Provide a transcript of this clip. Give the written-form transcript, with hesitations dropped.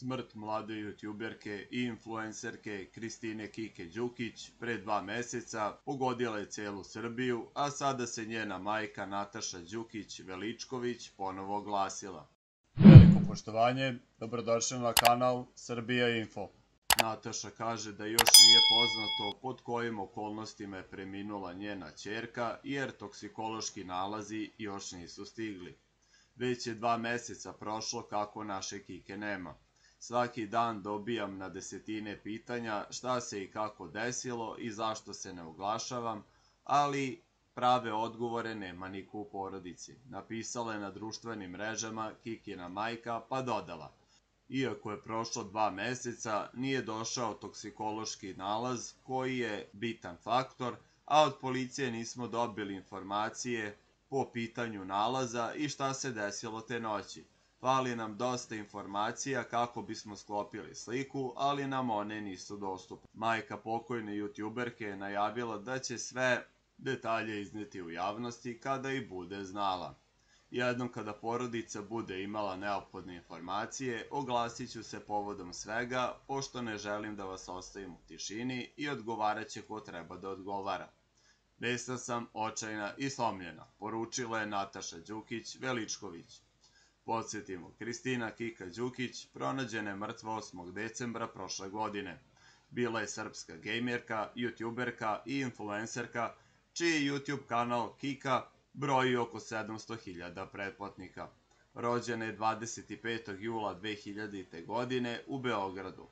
Smrt mlade youtuberke i influencerke Kristine Kike Đukić pre 2 meseca pogodila je celu Srbiju, a sada se njena majka Nataša Đukić Veličković ponovo oglasila. Veliko poštovanje, dobrodošli na kanal Srbija Info. Nataša kaže da još nije poznato pod kojim okolnostima je preminula njena ćerka, jer toksikološki nalazi još nisu stigli. Već je 2 meseca prošlo kako naše Kike nema. Svaki dan dobijam na desetine pitanja šta se i kako desilo i zašto se ne oglašavam, ali prave odgovore nema niko u porodici. Napisala je na društvenim mrežama Kikina majka, pa dodala: iako je prošlo 2 meseca, nije došao toksikološki nalaz koji je bitan faktor, a od policije nismo dobili informacije po pitanju nalaza i šta se desilo te noći. Fali nam dosta informacija kako bismo sklopili sliku, ali nam one nisu dostupne. Majka pokojne youtuberke je najavila da će sve detalje izneti u javnosti kada i bude znala. Jednom kada porodica bude imala neophodne informacije, oglasit ću se povodom svega, pošto ne želim da vas ostavim u tišini i odgovarat će ko treba da odgovara. Besna sam, očajna i slomljena, poručila je Nataša Đukić Veličković. Podsjetimo, Kristina Kika Đukić pronađena je mrtva 8. decembra prošle godine. Bila je srpska gejmerka, youtuberka i influencerka, čiji YouTube kanal Kika broji oko 700.000 pretplatnika. Rođena je 25. jula 2000. godine u Beogradu.